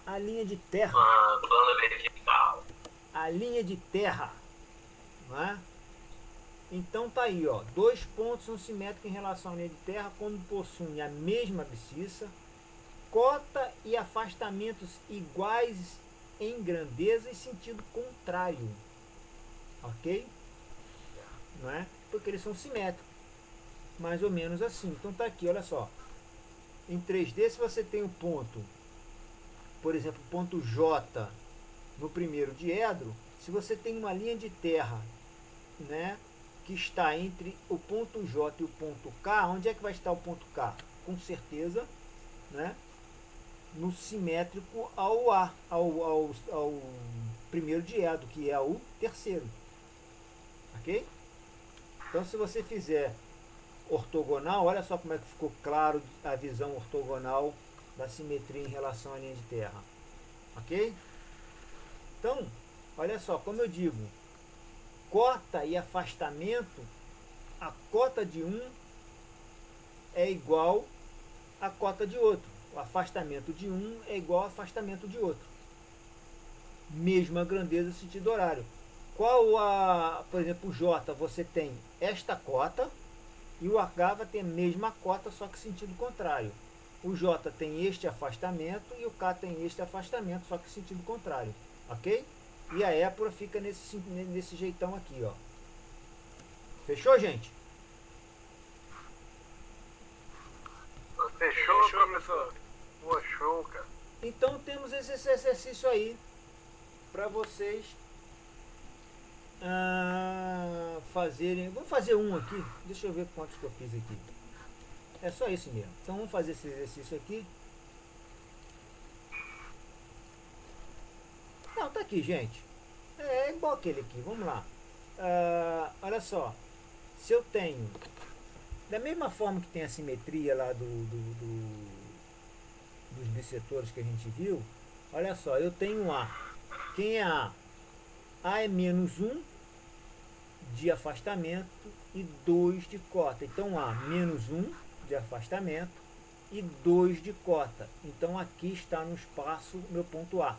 A linha de terra. Plano vertical. A linha de terra, não é? Então tá aí, ó, dois pontos são simétricos em relação à linha de terra quando possuem a mesma abscissa, cota e afastamentos iguais em grandeza e sentido contrário, ok? Não é? Porque eles são simétricos, mais ou menos assim. Então tá aqui, olha só, em 3D, se você tem um ponto, por exemplo, ponto J no primeiro diedro, se você tem uma linha de terra, né, que está entre o ponto J e o ponto K, onde é que vai estar o ponto K? Com certeza, né, no simétrico ao A, ao primeiro diedro, que é o terceiro, ok? Então, se você fizer ortogonal, olha só como é que ficou claro a visão ortogonal da simetria em relação à linha de terra, ok? Então, olha só, como eu digo, cota e afastamento, a cota de um é igual à cota de outro. O afastamento de um é igual ao afastamento de outro. Mesma grandeza, sentido horário. Por exemplo, o J, você tem esta cota e o H vai ter a mesma cota, só que sentido contrário. O J tem este afastamento e o K tem este afastamento, só que sentido contrário. Ok? E a épura fica nesse jeitão aqui, ó. Fechou, gente? Fechou, professor. Pô, show, cara. Então temos esse exercício aí para vocês fazerem. Vou fazer um aqui. Deixa eu ver quantos que eu fiz aqui. É só isso mesmo. Então vamos fazer esse exercício aqui. Não, tá aqui, gente. É igual aquele aqui. Vamos lá. Olha só. Se eu tenho, da mesma forma que tem a simetria lá dos bissetores que a gente viu, olha só, eu tenho A. Quem é A? A é menos 1 de afastamento e 2 de cota. Então A menos 1 de afastamento e 2 de cota. Então aqui está no espaço meu ponto A.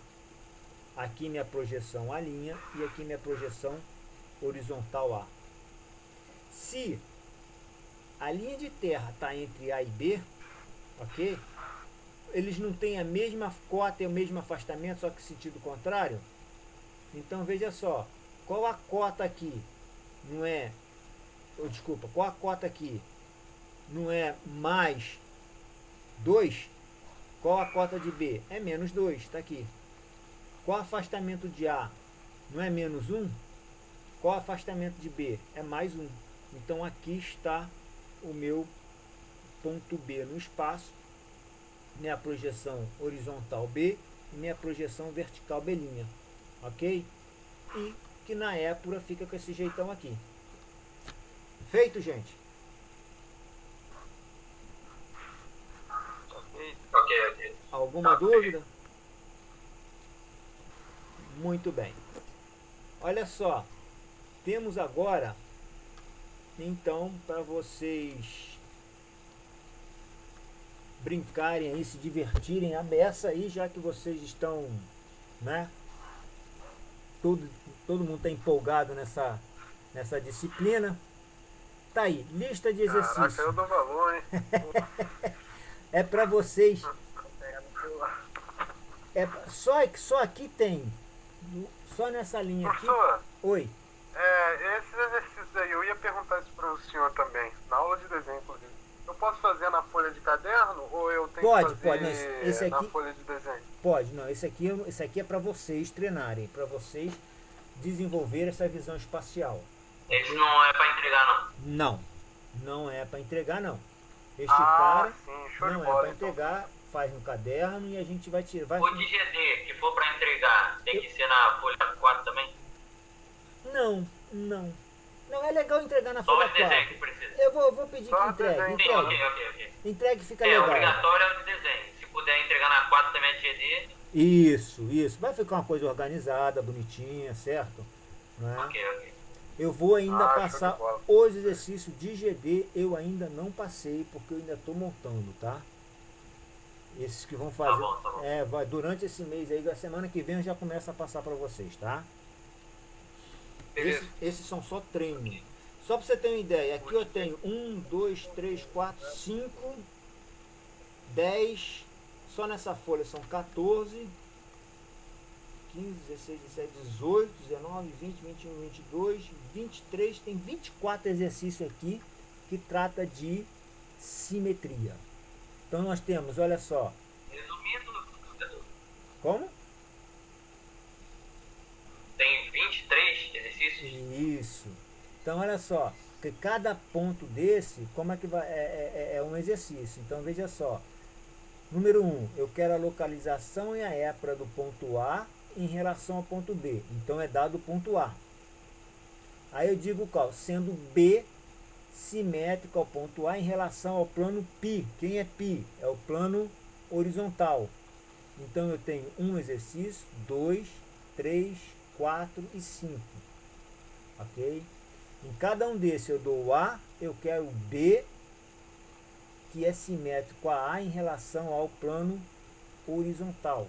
Aqui minha projeção A' e aqui minha projeção horizontal A. Se a linha de terra está entre A e B, ok? Eles não têm a mesma cota e o mesmo afastamento, só que sentido contrário. Então veja só, qual a cota aqui? Não é, desculpa, qual a cota aqui? Não é mais 2? Qual a cota de B? É menos 2, está aqui. Qual o afastamento de A? Não é menos 1? Qual o afastamento de B? É mais 1. Então aqui está o meu ponto B no espaço, minha projeção horizontal B e minha projeção vertical B', ok? E que na épura fica com esse jeitão aqui. Feito, gente? Ok. Alguma dúvida? Muito bem. Olha só, temos agora, então, para vocês brincarem aí, se divertirem a beça aí, já que vocês estão, né? Todo mundo está empolgado nessa disciplina. Tá aí, lista de Caraca, eu exercícios. dou valor, hein? É para vocês. Só aqui tem. Só nessa linha aqui. Professor, Oi. esses exercícios aí, eu ia perguntar isso para o senhor também, na aula de desenho, inclusive. Eu posso fazer na folha de caderno ou eu tenho Pode, que pode. fazer Esse aqui, na folha de desenho? pode, não. Esse aqui é para vocês treinarem, para vocês desenvolver essa visão espacial. Esse não é pra entregar, não. Não, não é para entregar, não. Este cara Sim, show não de é bola, para então. entregar, faz no caderno e a gente vai tirar. O de GD, que for pra entregar, tem que ser na folha 4 também? Não. Não, é legal entregar na Só folha o desenho 4. que precisa. Eu vou pedir Só que o entregue. desenho. Sim, Entregue. ok. Entregue fica É, legal. obrigatório é o de desenho. Se puder entregar na 4 também é de GD, Isso. Vai ficar uma coisa organizada, bonitinha, certo? Não é? ok. Eu vou ainda Show de passar bola. os exercícios de GD, eu ainda não passei, porque eu ainda estou montando, tá? Esses que vão fazer. Tá bom. Vai durante esse mês aí, da semana que vem eu já começo a passar para vocês, tá? Beleza. Esses são só treinos. Só para você ter uma ideia, aqui eu tenho 1, 2, 3, 4, 5, 10, só nessa folha são 14, 15, 16, 17, 18, 19, 20, 21, 22, 23, tem 24 exercícios aqui que trata de simetria. Então nós temos, olha só, Resumindo, como? tem 23 exercícios. Isso. Então olha só, que cada ponto desse, como é que vai, é um exercício. Então veja só. Número 1, eu quero a localização e a épura do ponto A em relação ao ponto B. Então é dado o ponto A. Aí eu digo qual? Sendo B simétrico ao ponto A em relação ao plano π. Quem é π? É o plano horizontal. Então eu tenho um exercício, 2, 3, 4 e 5. Ok? Em cada um desses eu dou o A, eu quero o B, que é simétrico a em relação ao plano horizontal.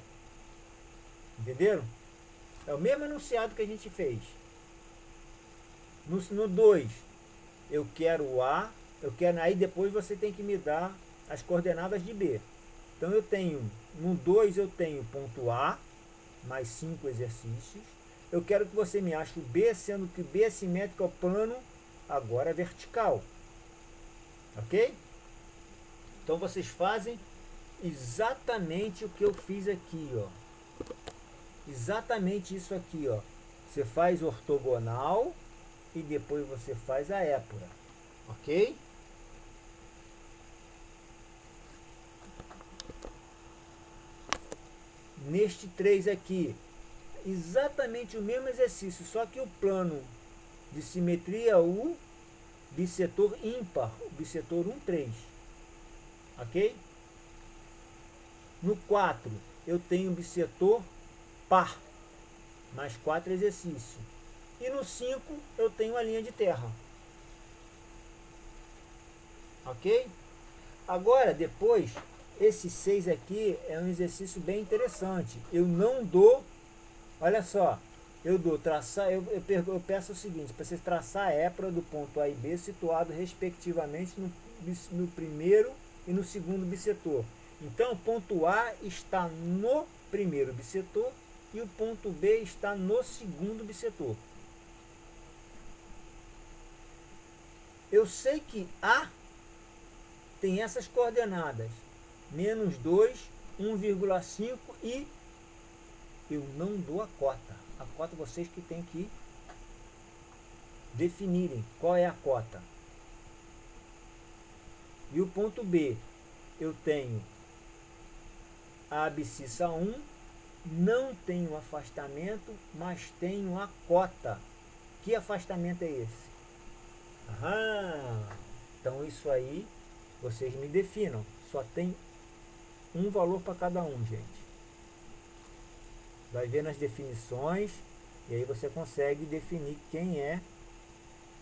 Entenderam? É o mesmo enunciado que a gente fez. No 2, eu quero o A, aí depois você tem que me dar as coordenadas de B. Então eu tenho, no 2 eu tenho ponto A, mais 5 exercícios. Eu quero que você me ache o B, sendo que B é simétrico ao plano, agora vertical. Ok? Então vocês fazem exatamente o que eu fiz aqui, ó. Exatamente isso aqui, ó. Você faz ortogonal e depois você faz a épura. Ok? Neste 3 aqui, exatamente o mesmo exercício, só que o plano de simetria é o bissetor ímpar, o bissetor 1, 3. Ok? No 4, eu tenho bissetor par, mais 4 exercícios. E no 5, eu tenho a linha de terra. Ok? Agora, depois, esse 6 aqui é um exercício bem interessante. Eu não dou, olha só, eu dou traçar, eu peço o seguinte, para você traçar a épura do ponto A e B situado respectivamente no primeiro e no segundo bissetor. Então, o ponto A está no primeiro bissetor e o ponto B está no segundo bissetor. Eu sei que A tem essas coordenadas, menos 2, 1,5 e eu não dou a cota. A cota vocês que têm que definirem qual é a cota. E o ponto B, eu tenho a abscissa 1, não tenho afastamento, mas tenho a cota. Que afastamento é esse? Então isso aí, vocês me definam. Só tem um valor para cada um, gente. Vai ver nas definições, e aí você consegue definir quem é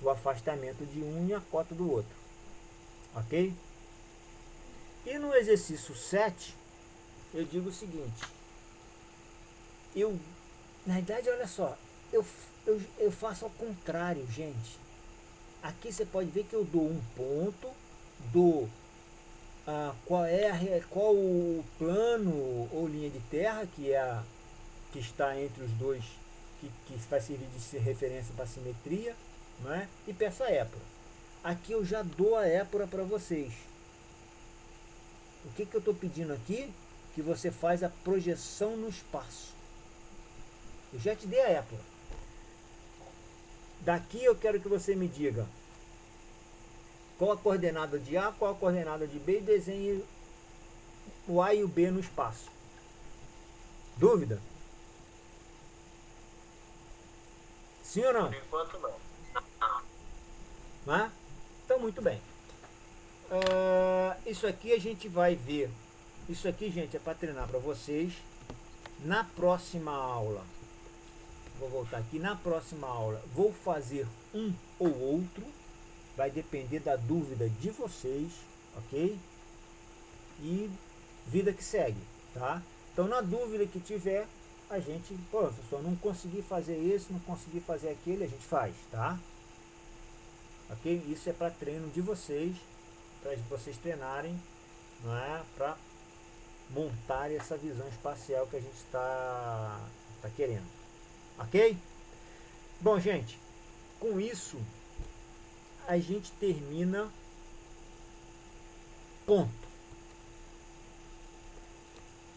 o afastamento de um e a cota do outro. Ok? E no exercício 7, eu digo o seguinte. Na verdade, olha só, eu faço ao contrário, gente. Aqui você pode ver que eu dou um ponto, dou qual o plano ou linha de terra que está entre os dois, que vai servir de referência para simetria, não é? E peço a épora. Aqui eu já dou a épora para vocês. O que eu estou pedindo aqui? Que você faz a projeção no espaço. Eu já te dei a épora. Daqui eu quero que você me diga qual a coordenada de A, qual a coordenada de B e desenhe o A e o B no espaço. Dúvida? Sim ou não? Por enquanto não. Não é? Então, muito bem. Isso aqui a gente vai ver. Isso aqui, gente, é para treinar para vocês. Na próxima aula, vou voltar aqui. Na próxima aula, vou fazer um ou outro. Vai depender da dúvida de vocês, ok? E vida que segue, tá? Então, na dúvida que tiver, a gente, professor, não consegui fazer esse, não consegui fazer aquele, a gente faz, tá? Ok? Isso é para treino de vocês, para vocês treinarem, não é? Para montar essa visão espacial que a gente está querendo, ok? Bom, gente, com isso a gente termina ponto.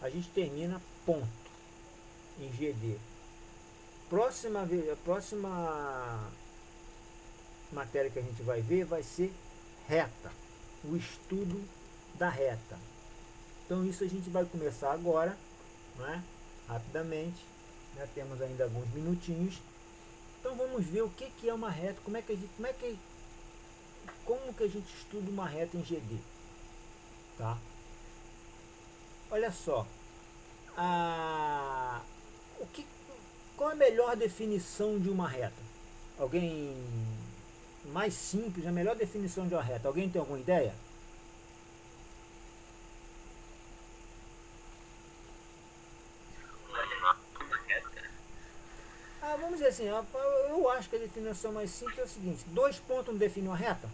A gente termina ponto em GD. Próxima matéria que a gente vai ver vai ser reta, o estudo da reta. Então isso a gente vai começar agora, né? Rapidamente, né? Temos ainda alguns minutinhos. Então vamos ver o que é uma reta, como que a gente estuda uma reta em GD, tá? Olha só, qual a melhor definição de uma reta? Alguém mais simples, a melhor definição de uma reta? Alguém tem alguma ideia? Vamos dizer assim, eu acho que a definição mais simples é o seguinte: dois pontos não definem uma reta?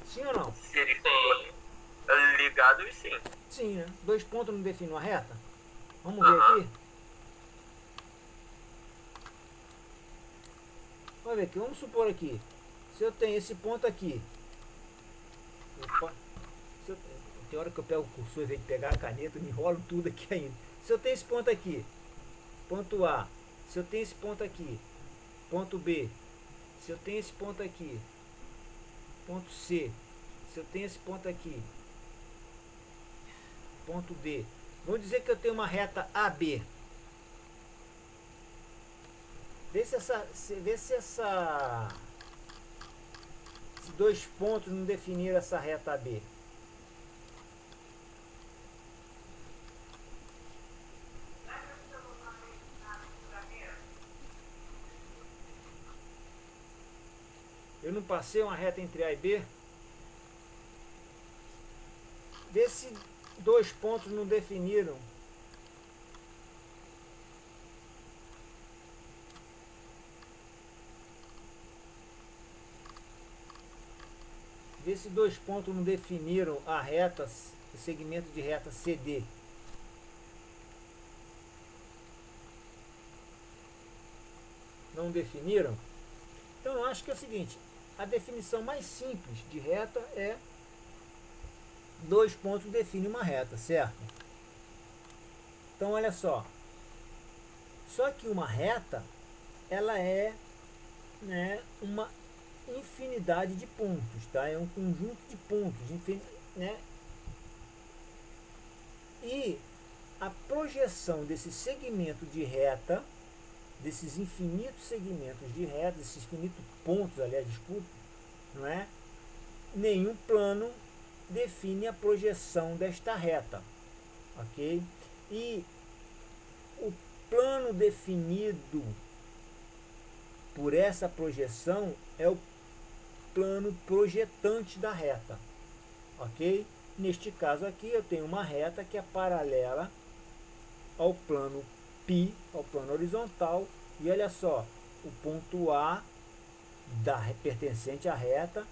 Sim ou não? Seria ligados, sim. Sim, né? Dois pontos não definem uma reta? Vamos ver aqui? Vamos ver aqui, vamos supor aqui. Se eu tenho esse ponto aqui. Tem hora que eu pego o cursor, em vez de pegar a caneta, eu me enrolo tudo aqui ainda. Se eu tenho esse ponto aqui, ponto A. Se eu tenho esse ponto aqui, ponto B. Se eu tenho esse ponto aqui, ponto C. Se eu tenho esse ponto aqui, ponto D. Vamos dizer que eu tenho uma reta AB. Vê se esses dois pontos não definiram essa reta AB. Eu não passei uma reta entre A e B? Vê se dois pontos não definiram. Vê se dois pontos não definiram a reta, o segmento de reta CD. Não definiram? Então eu acho que é o seguinte, a definição mais simples de reta é dois pontos definem uma reta, certo? Então olha só. Só que uma reta, ela é, né, uma infinidade de pontos, tá? É um conjunto de pontos, né? E a projeção desse segmento de reta, desses infinitos segmentos de reta, desses infinitos pontos, aliás, desculpe, não é? Nenhum plano define a projeção desta reta, ok? E o plano definido por essa projeção é o plano projetante da reta, ok? Neste caso aqui eu tenho uma reta que é paralela ao plano π, ao plano horizontal, e olha só, o ponto A pertencente à reta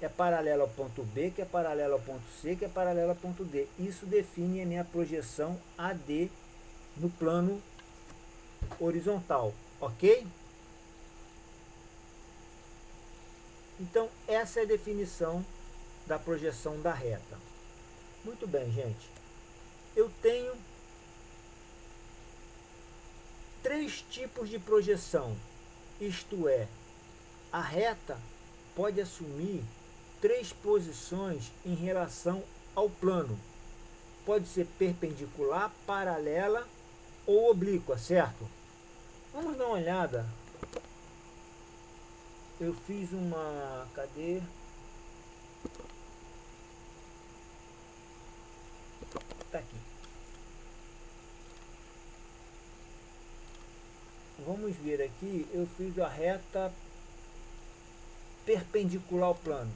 é paralelo ao ponto B, que é paralelo ao ponto C, que é paralelo ao ponto D. Isso define a minha projeção AD no plano horizontal, ok? Então, essa é a definição da projeção da reta. Muito bem, gente. Eu tenho 3 tipos de projeção. Isto é, a reta pode assumir 3 posições em relação ao plano. Pode ser perpendicular, paralela ou oblíqua, certo? Vamos dar uma olhada. Eu fiz uma... Cadê? Tá aqui. Vamos ver aqui. Eu fiz a reta perpendicular ao plano.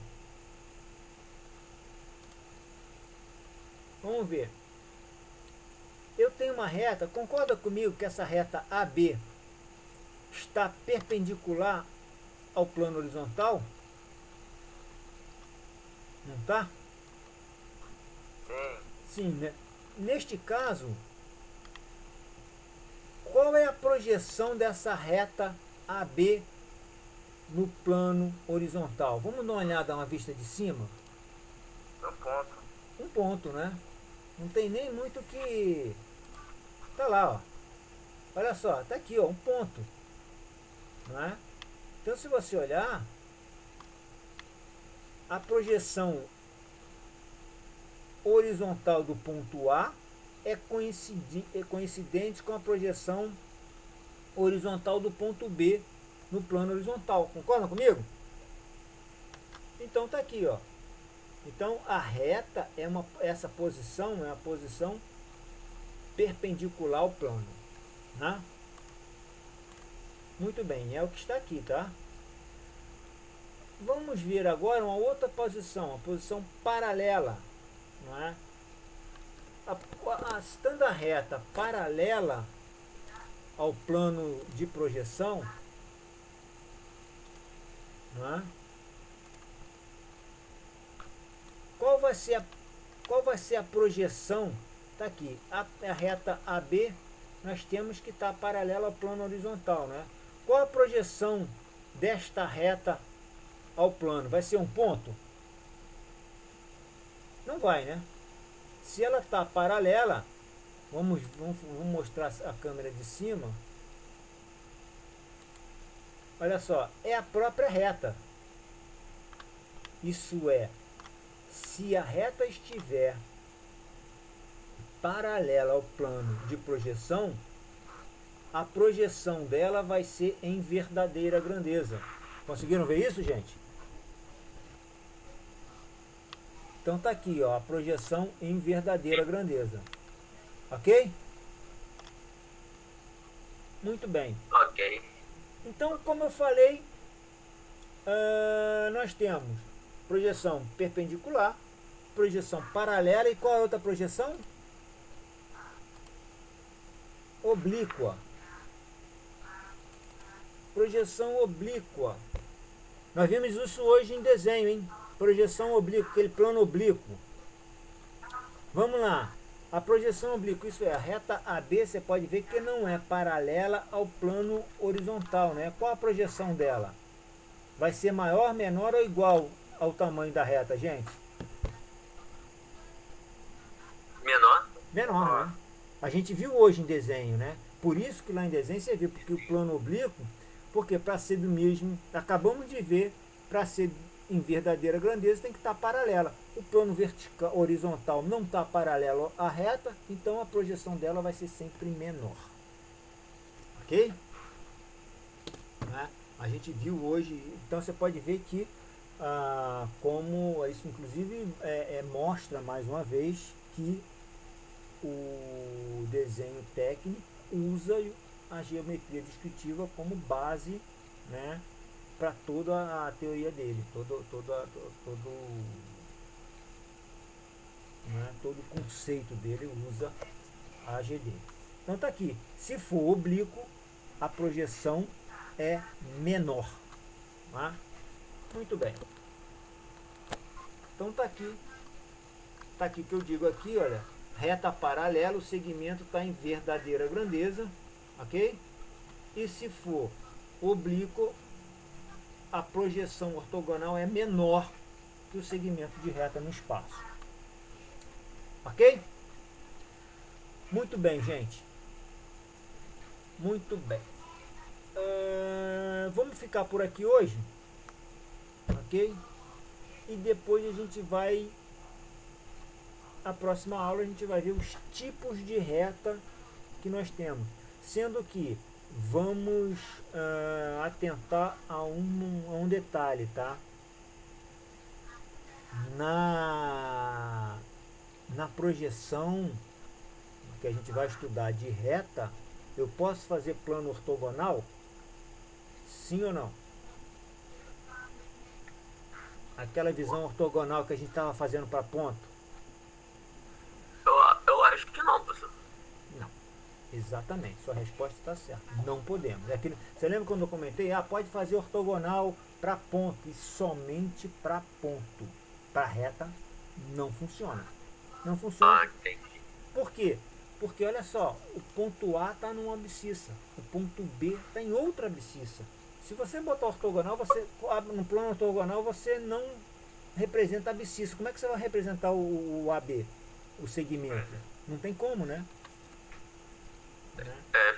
Vamos ver. Eu tenho uma reta, concorda comigo que essa reta AB está perpendicular ao plano horizontal? Não está? Sim. Sim, né? Neste caso, qual é a projeção dessa reta AB no plano horizontal? Vamos dar uma olhada, uma vista de cima? Um ponto. Um ponto, né? Não tem nem muito que... Tá lá, ó. Olha só, tá aqui, ó, um ponto. Não é? Então, se você olhar, a projeção horizontal do ponto A é coincidente com a projeção horizontal do ponto B no plano horizontal. Concordam comigo? Então, tá aqui, ó. Então, a reta essa posição é uma posição perpendicular ao plano, né? Muito bem, é o que está aqui, tá? Vamos ver agora uma outra posição, a posição paralela, não é? Estando a reta paralela ao plano de projeção, não é? Qual vai ser a projeção? Está aqui, a reta AB, nós temos que estar paralela ao plano horizontal, né? Qual a projeção desta reta ao plano? Vai ser um ponto? Não vai, né? Se ela está paralela, vamos mostrar a câmera de cima. Olha só, é a própria reta. Isso é, se a reta estiver paralela ao plano de projeção, a projeção dela vai ser em verdadeira grandeza. Conseguiram ver isso, gente? Então tá aqui, ó, a projeção em verdadeira grandeza. Ok? Muito bem. Ok. Então, como eu falei, nós temos projeção perpendicular, projeção paralela e qual é a outra projeção? Oblíqua. Projeção oblíqua. Nós vimos isso hoje em desenho, hein? Projeção oblíqua, aquele plano oblíquo. Vamos lá. A projeção oblíqua, isso é, a reta AB, você pode ver que não é paralela ao plano horizontal, né? Qual a projeção dela? Vai ser maior, menor ou igual ao tamanho da reta, gente? Menor? Menor, né? A gente viu hoje em desenho, né? Por isso que lá em desenho você viu, porque o plano oblíquo, porque para ser do mesmo, acabamos de ver para ser em verdadeira grandeza tem que estar paralela. O plano vertical, horizontal não está paralelo à reta, então a projeção dela vai ser sempre menor. Ok? Né? A gente viu hoje, então você pode ver que como isso inclusive mostra mais uma vez que o desenho técnico usa a geometria descritiva como base, né, para toda a teoria dele, todo o conceito dele usa a AGD. Então tá aqui, se for oblíquo, a projeção é menor. Tá? Muito bem. Então tá aqui que eu digo aqui, olha, reta paralela, o segmento está em verdadeira grandeza, ok? E se for oblíquo, a projeção ortogonal é menor que o segmento de reta no espaço. Ok? Muito bem, gente. Muito bem. Vamos ficar por aqui hoje, ok? E depois a gente vai, a próxima aula a gente vai ver os tipos de reta que nós temos, sendo que vamos atentar a um detalhe, tá? Na projeção que a gente vai estudar de reta, eu posso fazer plano ortogonal? Sim ou não? Aquela visão ortogonal que a gente estava fazendo para ponto? Eu acho que não, professor. Não. Exatamente, sua resposta está certa. Não podemos. Você lembra quando eu comentei? Pode fazer ortogonal para ponto e somente para ponto. Para reta não funciona. Não funciona. Entendi. Por quê? Porque olha só, o ponto A está numa abscissa, o ponto B está em outra abscissa. Se você botar ortogonal, no plano ortogonal você não representa a abscissa. Como é que você vai representar o AB, o segmento? Não tem como, né?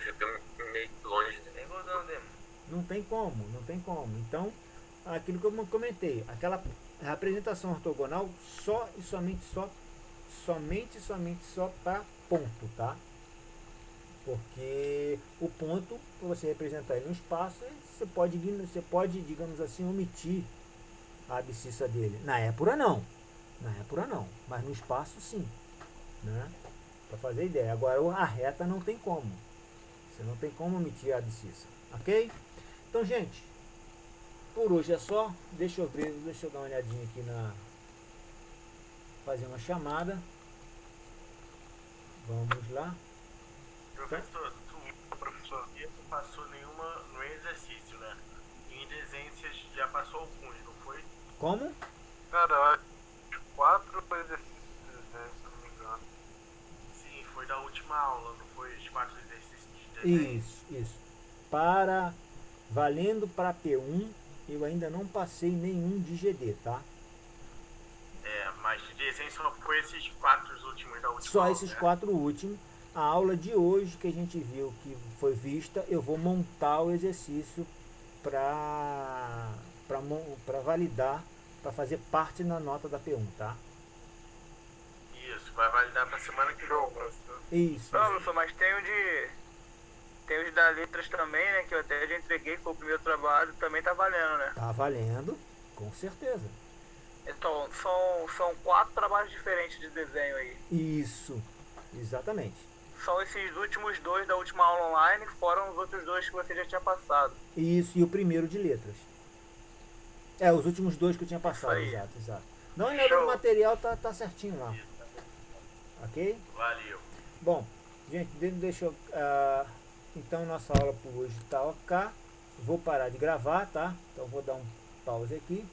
Fica meio longe. Não tem como. Então, aquilo que eu comentei, aquela representação ortogonal só e somente só para ponto, tá? Porque o ponto, para você representar ele no espaço, você pode, digamos assim, omitir a abscissa dele. Na épura não, mas no espaço sim, né? Para fazer ideia. Agora a reta não tem como. Você não tem como omitir a abscissa, ok? Então, gente, por hoje é só. Deixa eu dar uma olhadinha aqui fazer uma chamada. Vamos lá. Professor, não passou no exercício, né? Em desenho você já passou alguns, não foi? Como? Cara, eu acho 4 exercícios de desenho, se eu não me engano. Sim, foi da última aula, não foi os 4 exercícios de desenho? Isso. Valendo para P1, eu ainda não passei nenhum de GD, tá? Mas de desenho só foi esses 4 últimos da última Só aula, esses né? 4 últimos. A aula de hoje que a gente viu que foi vista, eu vou montar o exercício para validar, para fazer parte na nota da P1, tá? Isso, vai validar pra semana que vem, professor. Isso. Não, professor, mas tem os da letras também, né? Que eu até já entreguei, foi o primeiro trabalho, também tá valendo, né? Tá valendo, com certeza. Então, são 4 trabalhos diferentes de desenho aí. Isso, exatamente. São esses últimos 2 da última aula online, fora os outros 2 que você já tinha passado. Isso, e o primeiro de letras. Os últimos 2 que eu tinha passado, exato. Dá uma olhada no material, tá certinho lá. Ok? Valeu. Bom, gente, deixa eu... então, nossa aula por hoje tá ok. Vou parar de gravar, tá? Então, vou dar um pause aqui.